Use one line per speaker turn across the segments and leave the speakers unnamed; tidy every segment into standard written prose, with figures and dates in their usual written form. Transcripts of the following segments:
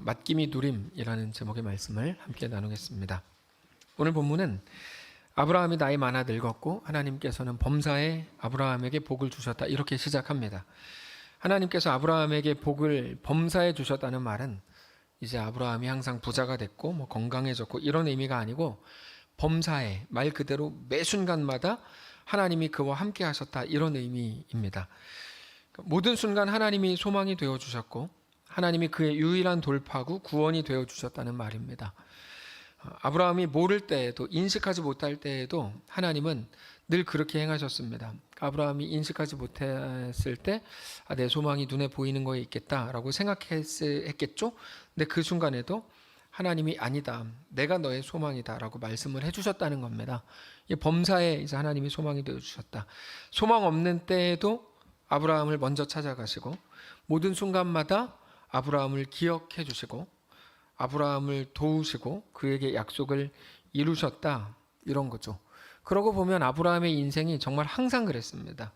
맡김이 누림이라는 제목의 말씀을 함께 나누겠습니다. 오늘 본문은 아브라함이 나이 많아 늙었고 하나님께서는 범사에 아브라함에게 복을 주셨다, 이렇게 시작합니다. 하나님께서 아브라함에게 복을 범사에 주셨다는 말은 이제 아브라함이 항상 부자가 됐고 건강해졌고 이런 의미가 아니고, 범사에, 말 그대로 매 순간마다 하나님이 그와 함께 하셨다, 이런 의미입니다. 모든 순간 하나님이 소망이 되어 주셨고 하나님이 그의 유일한 돌파구, 구원이 되어 주셨다는 말입니다. 아브라함이 모를 때에도, 인식하지 못할 때에도 하나님은 늘 그렇게 행하셨습니다. 아브라함이 인식하지 못했을 때 내 소망이 눈에 보이는 거에 있겠다라고 생각했겠죠. 근데 그 순간에도 하나님이 아니다, 내가 너의 소망이다 라고 말씀을 해주셨다는 겁니다. 범사에 이제 하나님이 소망이 되어 주셨다. 소망 없는 때에도 아브라함을 먼저 찾아가시고 모든 순간마다 아브라함을 기억해 주시고 아브라함을 도우시고 그에게 약속을 이루셨다, 이런 거죠. 그러고 보면 아브라함의 인생이 정말 항상 그랬습니다.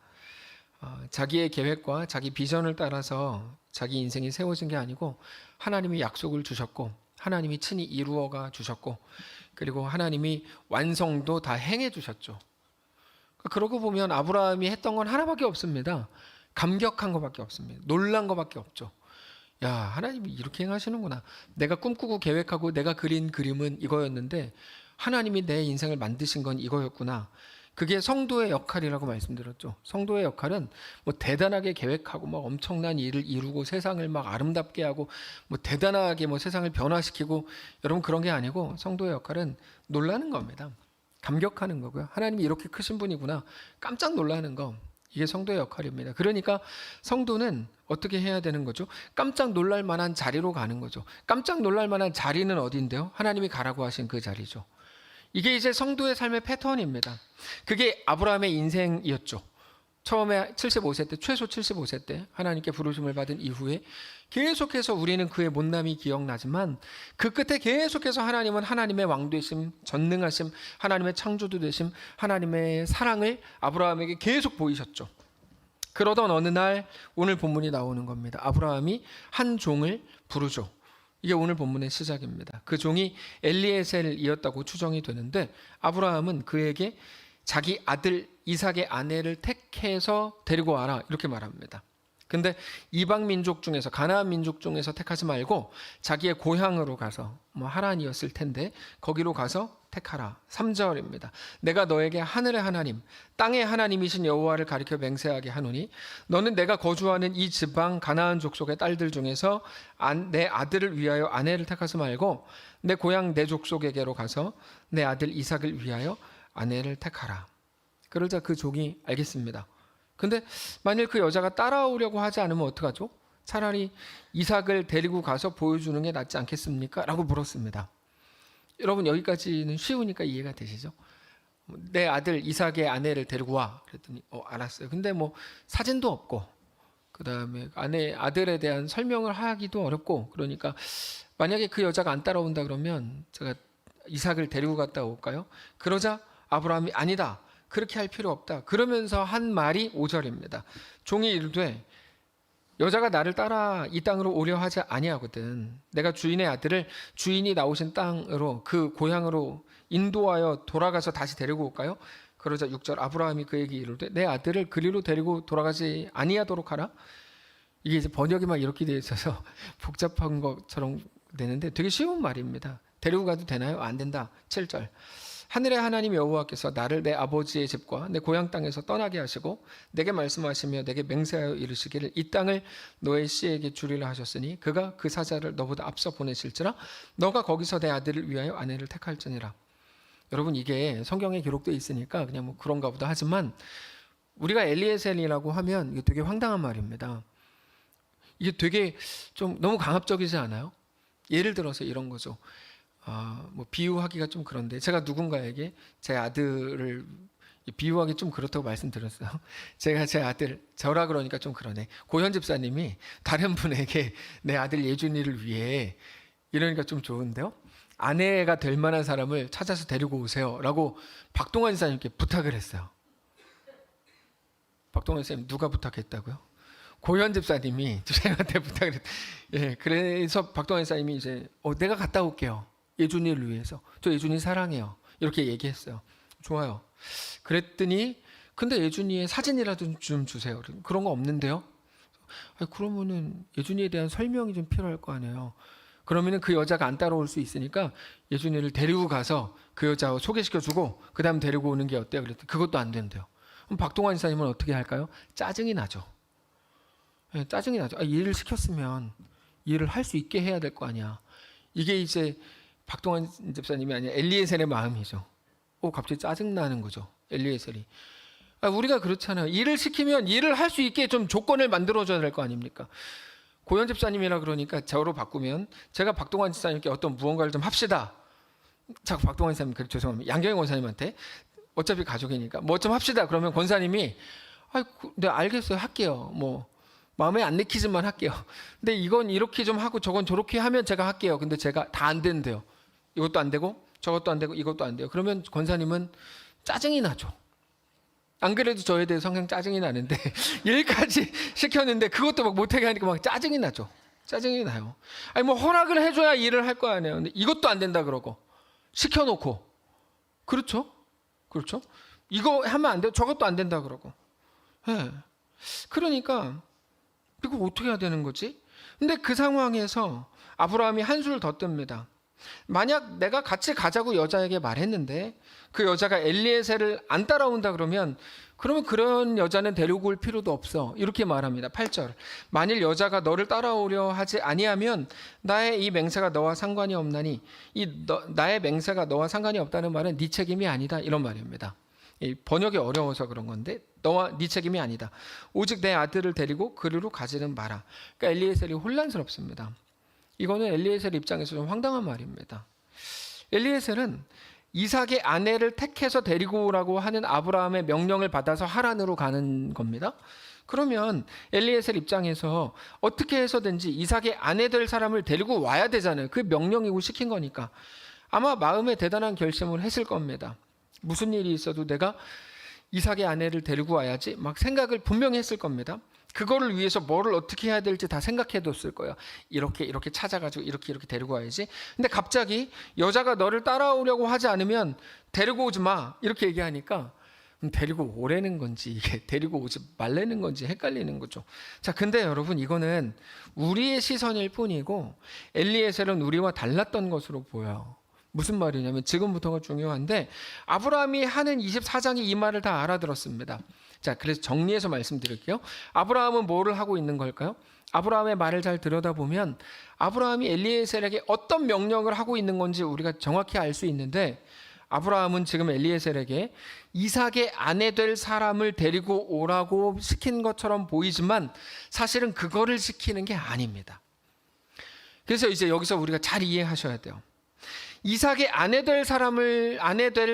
자기의 계획과 자기 비전을 따라서 자기 인생이 세워진 게 아니고 하나님이 약속을 주셨고 하나님이 친히 이루어가 주셨고, 그리고 하나님이 완성도 다 행해 주셨죠. 그러고 보면 아브라함이 했던 건 하나밖에 없습니다. 감격한 것밖에 없습니다. 놀란 것밖에 없죠. 야, 하나님이 이렇게 행하시는구나. 내가 꿈꾸고 계획하고 내가 그린 그림은 이거였는데 하나님이 내 인생을 만드신 건 이거였구나. 그게 성도의 역할이라고 말씀드렸죠. 성도의 역할은 대단하게 계획하고 엄청난 일을 이루고 세상을 아름답게 하고 대단하게 세상을 변화시키고, 여러분 그런 게 아니고 성도의 역할은 놀라는 겁니다. 감격하는 거고요. 하나님이 이렇게 크신 분이구나, 깜짝 놀라는 거. 이게 성도의 역할입니다. 그러니까 성도는 어떻게 해야 되는 거죠? 깜짝 놀랄 만한 자리로 가는 거죠. 깜짝 놀랄 만한 자리는 어딘데요? 하나님이 가라고 하신 그 자리죠. 이게 이제 성도의 삶의 패턴입니다. 그게 아브라함의 인생이었죠. 처음에 75세 때, 최소 75세 때 하나님께 부르심을 받은 이후에 계속해서 우리는 그의 못남이 기억나지만 그 끝에 계속해서 하나님은 하나님의 왕 되심, 전능하심, 하나님의 창조주 되심, 하나님의 사랑을 아브라함에게 계속 보이셨죠. 그러던 어느 날 오늘 본문이 나오는 겁니다. 아브라함이 한 종을 부르죠. 이게 오늘 본문의 시작입니다. 그 종이 엘리에셀이었다고 추정이 되는데 아브라함은 그에게 자기 아들 이삭의 아내를 택해서 데리고 와라, 이렇게 말합니다. 근데 이방 민족 중에서, 가나안 민족 중에서 택하지 말고 자기의 고향으로 가서, 하란이었을 텐데 거기로 가서 택하라. 3절입니다. 내가 너에게 하늘의 하나님, 땅의 하나님이신 여호와를 가리켜 맹세하게 하노니 너는 내가 거주하는 이 지방 가나안 족속의 딸들 중에서 내 아들을 위하여 아내를 택하지 말고 내 고향 내 족속에게로 가서 내 아들 이삭을 위하여 아내를 택하라. 그러자 그 종이 알겠습니다. 근데 만일 그 여자가 따라오려고 하지 않으면 어떡하죠? 차라리 이삭을 데리고 가서 보여주는 게 낫지 않겠습니까? 라고 물었습니다. 여러분 여기까지는 쉬우니까 이해가 되시죠? 내 아들 이삭의 아내를 데리고 와. 그랬더니 알았어요. 근데 사진도 없고 그 다음에 아들에 대한 설명을 하기도 어렵고, 그러니까 만약에 그 여자가 안 따라온다 그러면 제가 이삭을 데리고 갔다 올까요? 그러자 아브라함이 아니다, 그렇게 할 필요 없다, 그러면서 한 말이 5절입니다. 종이 이르되 여자가 나를 따라 이 땅으로 오려 하지 아니하거든. 내가 주인의 아들을 주인이 나오신 땅으로, 그 고향으로 인도하여 돌아가서 다시 데리고 올까요? 그러자 6절, 아브라함이 그에게 이르되 내 아들을 그리로 데리고 돌아가지 아니하도록 하라. 이게 이제 번역이 이렇게 되어 있어서 복잡한 것처럼 되는데 되게 쉬운 말입니다. 데리고 가도 되나요? 안 된다. 7절, 하늘의 하나님 여호와께서 나를 내 아버지의 집과 내 고향 땅에서 떠나게 하시고 내게 말씀하시며 내게 맹세하여 이르시기를 이 땅을 너의 씨에게 주리라 하셨으니 그가 그 사자를 너보다 앞서 보내실지라 너가 거기서 내 아들을 위하여 아내를 택할지니라. 여러분 이게 성경에 기록되어 있으니까 그냥 그런가 보다 하지만 우리가 엘리에셀이라고 하면 이게 되게 황당한 말입니다. 이게 되게 좀 너무 강압적이지 않아요? 예를 들어서 이런 거죠. 비유하기가 좀 그런데 제가 누군가에게 제 아들을 비유하기 좀 그렇다고 말씀드렸어요. 제가 제 아들, 저라 그러니까 좀 그러네. 고현 집사님이 다른 분에게 내 아들 예준이를 위해, 이러니까 좀 좋은데요, 아내가 될 만한 사람을 찾아서 데리고 오세요 라고 박동환 집사님께 부탁을 했어요. 박동환 집사님 누가 부탁했다고요? 고현 집사님이 집사님한테 부탁을 했. 예, 그래서 박동환 집사님이 이제 내가 갔다 올게요. 예준이를 위해서. 저 예준이 사랑해요. 이렇게 얘기했어요. 좋아요. 그랬더니 근데 예준이의 사진이라도 좀 주세요. 그런 거 없는데요? 그러면은 예준이에 대한 설명이 좀 필요할 거 아니에요. 그러면은 그 여자가 안 따라올 수 있으니까 예준이를 데리고 가서 그 여자 소개시켜주고 그 다음 데리고 오는 게 어때요? 그랬더니 그것도 안 된대요. 그럼 박동환 집사님은 어떻게 할까요? 짜증이 나죠. 네, 짜증이 나죠. 일을 시켰으면 일을 할 수 있게 해야 될 거 아니야. 이게 이제 박동환 집사님이 아니라 엘리에셀의 마음이죠. 갑자기 짜증 나는 거죠. 엘리에셀이. 우리가 그렇잖아요. 일을 시키면 일을 할 수 있게 좀 조건을 만들어줘야 될 거 아닙니까? 고현 집사님이라 그러니까 저로 바꾸면 제가 박동환 집사님께 어떤 무언가를 좀 합시다. 자꾸 박동환 집사님 죄송합니다. 양경영 권사님한테 어차피 가족이니까 뭐 좀 합시다. 그러면 권사님이 네 알겠어요. 할게요. 뭐 마음에 안 내키지만 할게요. 근데 이건 이렇게 좀 하고 저건 저렇게 하면 제가 할게요. 근데 제가 다 안 된대요. 이것도 안 되고 저것도 안 되고 이것도 안 돼요. 그러면 권사님은 짜증이 나죠. 안 그래도 저에 대해서 항상 짜증이 나는데 일까지 시켰는데 그것도 막 못하게 하니까 막 짜증이 나죠. 짜증이 나요. 뭐 허락을 해줘야 일을 할 거 아니에요. 근데 이것도 안 된다 그러고 시켜놓고 그렇죠? 이거 하면 안 돼. 저것도 안 된다 그러고. 네. 그러니까 이거 어떻게 해야 되는 거지? 근데 그 상황에서 아브라함이 한수를 더 뜹니다. 만약 내가 같이 가자고 여자에게 말했는데 그 여자가 엘리에셀을 안 따라온다 그러면 그런 여자는 데리고 올 필요도 없어. 이렇게 말합니다. 8절. 만일 여자가 너를 따라오려 하지 아니하면 나의 이 맹세가 너와 상관이 없나니 나의 맹세가 너와 상관이 없다는 말은 네 책임이 아니다. 이런 말입니다. 번역이 어려워서 그런 건데 네 책임이 아니다. 오직 내 아들을 데리고 그리로 가지는 마라. 그러니까 엘리에셀이 혼란스럽습니다. 이거는 엘리에셀 입장에서 좀 황당한 말입니다. 엘리에셀은 이삭의 아내를 택해서 데리고 오라고 하는 아브라함의 명령을 받아서 하란으로 가는 겁니다. 그러면 엘리에셀 입장에서 어떻게 해서든지 이삭의 아내 될 사람을 데리고 와야 되잖아요. 그 명령이고 시킨 거니까. 아마 마음에 대단한 결심을 했을 겁니다. 무슨 일이 있어도 내가 이삭의 아내를 데리고 와야지 막 생각을 분명히 했을 겁니다. 그거를 위해서 뭐를 어떻게 해야 될지 다 생각해뒀을 거예요. 이렇게 찾아가지고 이렇게 데리고 와야지. 근데 갑자기 여자가 너를 따라오려고 하지 않으면 데리고 오지 마 이렇게 얘기하니까 데리고 오라는 건지 이게 데리고 오지 말라는 건지 헷갈리는 거죠. 자, 근데 여러분 이거는 우리의 시선일 뿐이고 엘리에셀은 우리와 달랐던 것으로 보여요. 무슨 말이냐면 지금부터가 중요한데 아브라함이 하는 24장이 이 말을 다 알아들었습니다. 자, 그래서 정리해서 말씀드릴게요. 아브라함은 뭐를 하고 있는 걸까요? 아브라함의 말을 잘 들여다보면 아브라함이 엘리에셀에게 어떤 명령을 하고 있는 건지 우리가 정확히 알 수 있는데 아브라함은 지금 엘리에셀에게 이삭의 아내 될 사람을 데리고 오라고 시킨 것처럼 보이지만 사실은 그거를 시키는 게 아닙니다. 그래서 이제 여기서 우리가 잘 이해하셔야 돼요. 이삭의 아내 될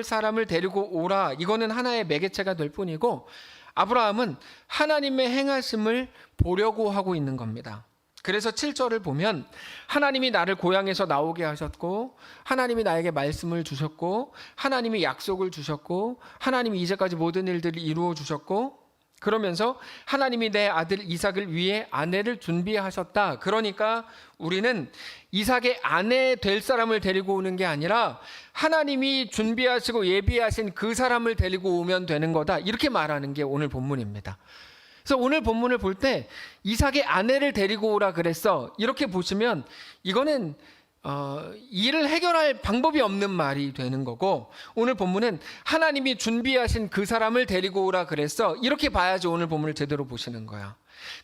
사람을 데리고 오라. 이거는 하나의 매개체가 될 뿐이고 아브라함은 하나님의 행하심을 보려고 하고 있는 겁니다. 그래서 7절을 보면 하나님이 나를 고향에서 나오게 하셨고 하나님이 나에게 말씀을 주셨고 하나님이 약속을 주셨고 하나님이 이제까지 모든 일들을 이루어 주셨고 그러면서 하나님이 내 아들 이삭을 위해 아내를 준비하셨다. 그러니까 우리는 이삭의 아내 될 사람을 데리고 오는 게 아니라 하나님이 준비하시고 예비하신 그 사람을 데리고 오면 되는 거다. 이렇게 말하는 게 오늘 본문입니다. 그래서 오늘 본문을 볼 때 이삭의 아내를 데리고 오라 그랬어. 이렇게 보시면 이거는 일을 해결할 방법이 없는 말이 되는 거고 오늘 본문은 하나님이 준비하신 그 사람을 데리고 오라 그랬어. 이렇게 봐야지 오늘 본문을 제대로 보시는 거야.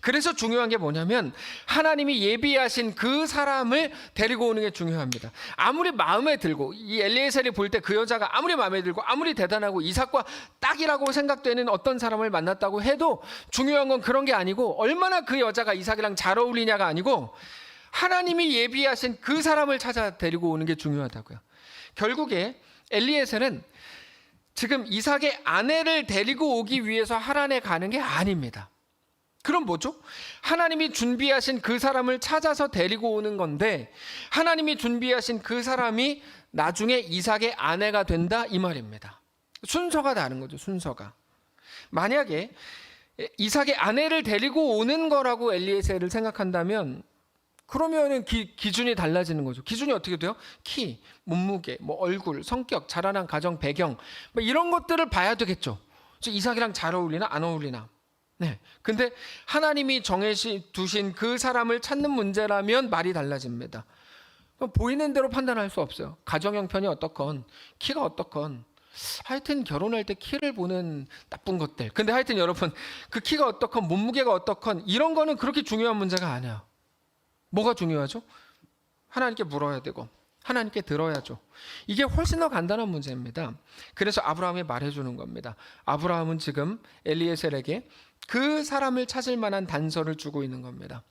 그래서 중요한 게 뭐냐면 하나님이 예비하신 그 사람을 데리고 오는 게 중요합니다. 아무리 마음에 들고 이 엘리에셀이 볼 때 그 여자가 아무리 마음에 들고 아무리 대단하고 이삭과 딱이라고 생각되는 어떤 사람을 만났다고 해도 중요한 건 그런 게 아니고 얼마나 그 여자가 이삭이랑 잘 어울리냐가 아니고 하나님이 예비하신 그 사람을 찾아 데리고 오는 게 중요하다고요. 결국에 엘리에셀은 지금 이삭의 아내를 데리고 오기 위해서 하란에 가는 게 아닙니다. 그럼 뭐죠? 하나님이 준비하신 그 사람을 찾아서 데리고 오는 건데 하나님이 준비하신 그 사람이 나중에 이삭의 아내가 된다 이 말입니다. 순서가 다른 거죠. 순서가. 만약에 이삭의 아내를 데리고 오는 거라고 엘리에셀을 생각한다면 그러면은 기준이 달라지는 거죠. 기준이 어떻게 돼요? 키, 몸무게, 뭐 얼굴, 성격, 자라난 가정 배경 뭐 이런 것들을 봐야 되겠죠. 이삭이랑 잘 어울리나 안 어울리나. 네. 근데 하나님이 정해두신 그 사람을 찾는 문제라면 말이 달라집니다. 보이는 대로 판단할 수 없어요. 가정 형편이 어떻건 키가 어떻건 하여튼 결혼할 때 키를 보는 나쁜 것들. 근데 하여튼 여러분 그 키가 어떻건 몸무게가 어떻건 이런 거는 그렇게 중요한 문제가 아니야. 뭐가 중요하죠? 하나님께 물어야 되고 하나님께 들어야죠. 이게 훨씬 더 간단한 문제입니다. 그래서 아브라함이 말해주는 겁니다. 아브라함은 지금 엘리에셀에게 그 사람을 찾을 만한 단서를 주고 있는 겁니다.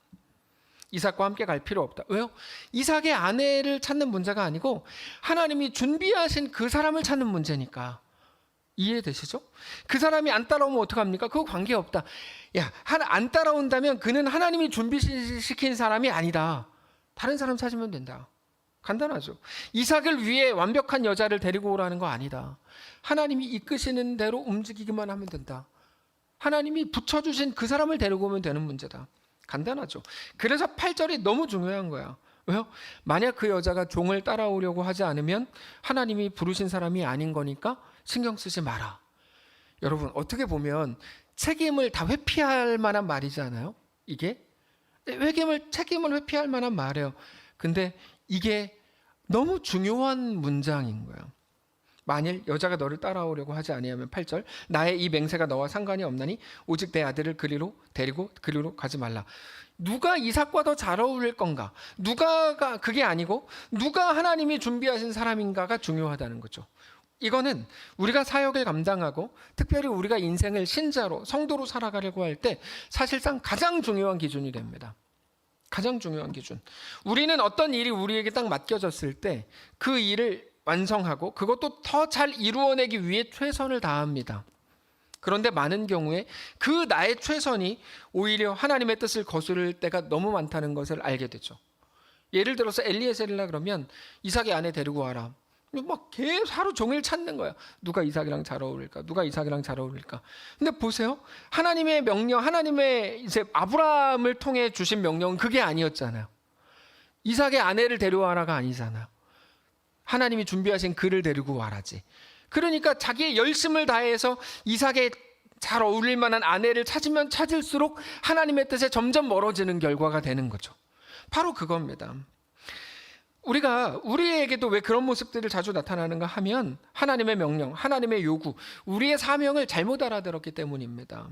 이삭과 함께 갈 필요 없다. 왜요? 이삭의 아내를 찾는 문제가 아니고 하나님이 준비하신 그 사람을 찾는 문제니까. 이해되시죠? 그 사람이 안 따라오면 어떡합니까? 그거 관계없다. 야, 안 따라온다면 그는 하나님이 준비시킨 사람이 아니다. 다른 사람 찾으면 된다. 간단하죠. 이삭을 위해 완벽한 여자를 데리고 오라는 거 아니다. 하나님이 이끄시는 대로 움직이기만 하면 된다. 하나님이 붙여주신 그 사람을 데리고 오면 되는 문제다. 간단하죠. 그래서 8절이 너무 중요한 거야. 왜요? 만약 그 여자가 종을 따라오려고 하지 않으면 하나님이 부르신 사람이 아닌 거니까 신경 쓰지 마라. 여러분 어떻게 보면 책임을 다 회피할 만한 말이지 않아요? 이게 책임을 회피할 만한 말이에요. 근데 이게 너무 중요한 문장인 거예요. 만일 여자가 너를 따라오려고 하지 아니하면 8절 나의 이 맹세가 너와 상관이 없나니 오직 내 아들을 그리로 데리고 그리로 가지 말라. 누가 이삭과 더 잘 어울릴 건가? 누가가 그게 아니고 누가 하나님이 준비하신 사람인가가 중요하다는 거죠. 이거는 우리가 사역을 감당하고 특별히 우리가 인생을 신자로 성도로 살아가려고 할 때 사실상 가장 중요한 기준이 됩니다. 가장 중요한 기준. 우리는 어떤 일이 우리에게 딱 맡겨졌을 때 그 일을 완성하고 그것도 더 잘 이루어내기 위해 최선을 다합니다. 그런데 많은 경우에 그 나의 최선이 오히려 하나님의 뜻을 거스를 때가 너무 많다는 것을 알게 되죠. 예를 들어서 엘리에셀이라 그러면 이삭의 아내 데리고 와라. 막 계속 하루 종일 찾는 거야. 누가 이삭이랑 잘 어울릴까? 누가 이삭이랑 잘 어울릴까? 근데 보세요. 하나님의 명령, 하나님의 이제 아브라함을 통해 주신 명령은 그게 아니었잖아요. 이삭의 아내를 데려와라가 아니잖아요. 하나님이 준비하신 그를 데리고 와라지. 그러니까 자기의 열심을 다해서 이삭에 잘 어울릴 만한 아내를 찾으면 찾을수록 하나님의 뜻에 점점 멀어지는 결과가 되는 거죠. 바로 그겁니다. 우리에게도 왜 그런 모습들이 자주 나타나는가 하면 하나님의 명령, 하나님의 요구, 우리의 사명을 잘못 알아들었기 때문입니다.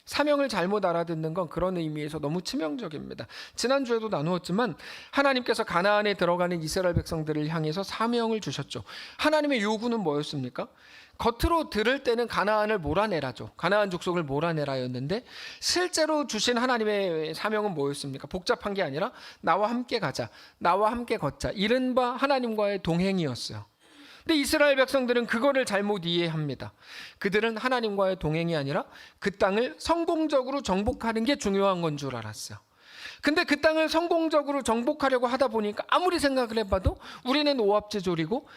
사명을 잘못 알아듣는 건 그런 의미에서 너무 치명적입니다. 지난주에도 나누었지만 하나님께서 가나안에 들어가는 이스라엘 백성들을 향해서 사명을 주셨죠. 하나님의 요구는 뭐였습니까? 겉으로 들을 때는 가나안을 몰아내라죠. 가나안 족속을 몰아내라였는데 실제로 주신 하나님의 사명은 뭐였습니까? 복잡한 게 아니라 나와 함께 가자, 나와 함께 걷자, 이른바 하나님과의 동행이었어요. 근데 이스라엘 백성들은 그거를 잘못 이해합니다. 그들은 하나님과의 동행이 아니라 그 땅을 성공적으로 정복하는 게 중요한 건 줄 알았어요. 근데 그 땅을 성공적으로 정복하려고 하다 보니까 아무리 생각을 해봐도 우리는 오합지졸이고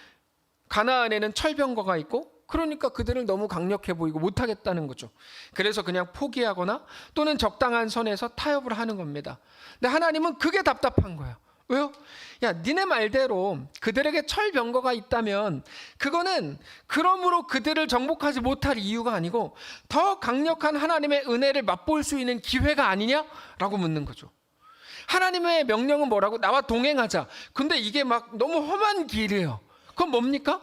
가나안에는 철병거가 있고 그러니까 그들은 너무 강력해 보이고 못하겠다는 거죠. 그래서 그냥 포기하거나 또는 적당한 선에서 타협을 하는 겁니다. 근데 하나님은 그게 답답한 거예요. 왜요? 야, 니네 말대로 그들에게 철병거가 있다면 그거는 그러므로 그들을 정복하지 못할 이유가 아니고 더 강력한 하나님의 은혜를 맛볼 수 있는 기회가 아니냐라고 묻는 거죠. 하나님의 명령은 뭐라고? 나와 동행하자. 근데 이게 막 너무 험한 길이에요. 그건 뭡니까?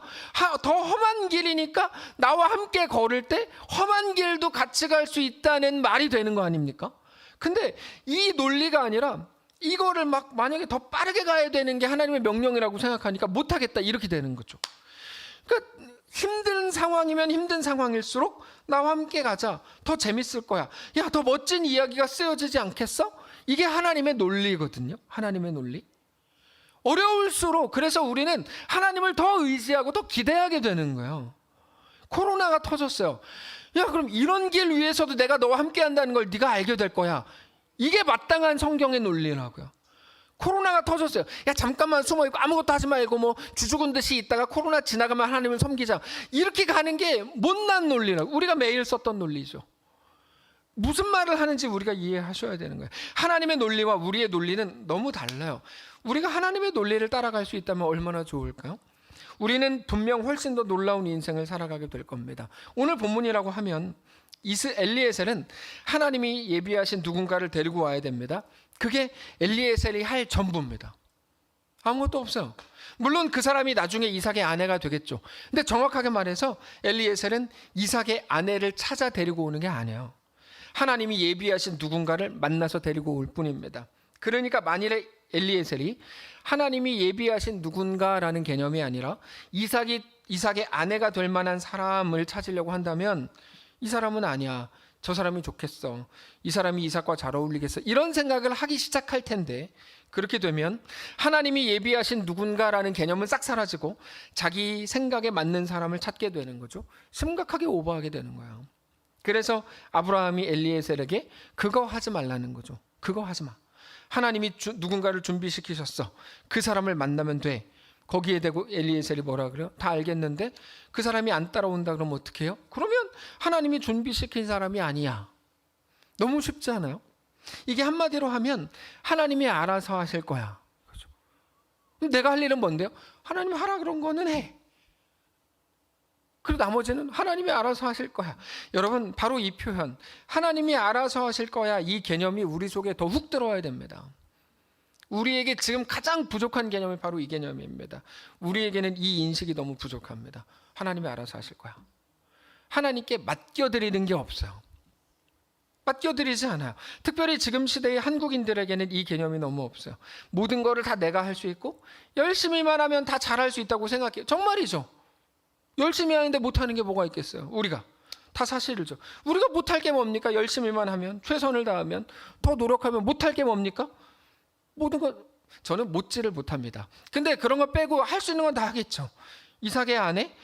더 험한 길이니까 나와 함께 걸을 때 험한 길도 같이 갈 수 있다는 말이 되는 거 아닙니까? 근데 이 논리가 아니라 이거를 막 만약에 더 빠르게 가야 되는 게 하나님의 명령이라고 생각하니까 못하겠다 이렇게 되는 거죠. 그러니까 힘든 상황이면 힘든 상황일수록 나와 함께 가자. 더 재밌을 거야. 야, 더 멋진 이야기가 쓰여지지 않겠어? 이게 하나님의 논리거든요. 하나님의 논리. 어려울수록 그래서 우리는 하나님을 더 의지하고 더 기대하게 되는 거예요. 코로나가 터졌어요. 야, 그럼 이런 길 위해서도 내가 너와 함께 한다는 걸 네가 알게 될 거야. 이게 마땅한 성경의 논리라고요. 코로나가 터졌어요. 야, 잠깐만 숨어있고 아무것도 하지 말고 뭐 주죽은 듯이 있다가 코로나 지나가면 하나님을 섬기자. 이렇게 가는 게 못난 논리라고. 우리가 매일 썼던 논리죠. 무슨 말을 하는지 우리가 이해하셔야 되는 거예요. 하나님의 논리와 우리의 논리는 너무 달라요. 우리가 하나님의 논리를 따라갈 수 있다면 얼마나 좋을까요? 우리는 분명 훨씬 더 놀라운 인생을 살아가게 될 겁니다. 오늘 본문이라고 하면 엘리에셀은 하나님이 예비하신 누군가를 데리고 와야 됩니다. 그게 엘리에셀이 할 전부입니다. 아무것도 없어요. 물론 그 사람이 나중에 이삭의 아내가 되겠죠. 근데 정확하게 말해서 엘리에셀은 이삭의 아내를 찾아 데리고 오는 게 아니에요. 하나님이 예비하신 누군가를 만나서 데리고 올 뿐입니다. 그러니까 만일에 엘리에셀이 하나님이 예비하신 누군가라는 개념이 아니라 이삭의 아내가 될 만한 사람을 찾으려고 한다면 이 사람은 아니야. 저 사람이 좋겠어. 이 사람이 이삭과 잘 어울리겠어. 이런 생각을 하기 시작할 텐데, 그렇게 되면 하나님이 예비하신 누군가라는 개념은 싹 사라지고 자기 생각에 맞는 사람을 찾게 되는 거죠. 심각하게 오버하게 되는 거예요. 그래서 아브라함이 엘리에셀에게 그거 하지 말라는 거죠. 그거 하지 마. 하나님이 누군가를 준비시키셨어. 그 사람을 만나면 돼. 거기에 대고 엘리에셀이 뭐라 그래요? 다 알겠는데 그 사람이 안 따라온다 그러면 어떻게 해요? 그러면 하나님이 준비시킨 사람이 아니야. 너무 쉽지 않아요? 이게 한마디로 하면 하나님이 알아서 하실 거야. 그렇죠? 내가 할 일은 뭔데요? 하나님이 하라 그런 거는 해. 그리고 나머지는 하나님이 알아서 하실 거야. 여러분, 바로 이 표현, 하나님이 알아서 하실 거야, 이 개념이 우리 속에 더 훅 들어와야 됩니다. 우리에게 지금 가장 부족한 개념이 바로 이 개념입니다. 우리에게는 이 인식이 너무 부족합니다. 하나님이 알아서 하실 거야. 하나님께 맡겨드리는 게 없어요. 맡겨드리지 않아요. 특별히 지금 시대의 한국인들에게는 이 개념이 너무 없어요. 모든 거를 다 내가 할 수 있고 열심히만 하면 다 잘할 수 있다고 생각해요. 정말이죠. 열심히 하는데 못하는 게 뭐가 있겠어요. 우리가 다 사실이죠. 우리가 못할 게 뭡니까? 열심히만 하면, 최선을 다하면, 더 노력하면 못할 게 뭡니까? 모든 거. 저는 못지를 못합니다. 근데 그런 거 빼고 할 수 있는 건 다 하겠죠. 이삭의 아내,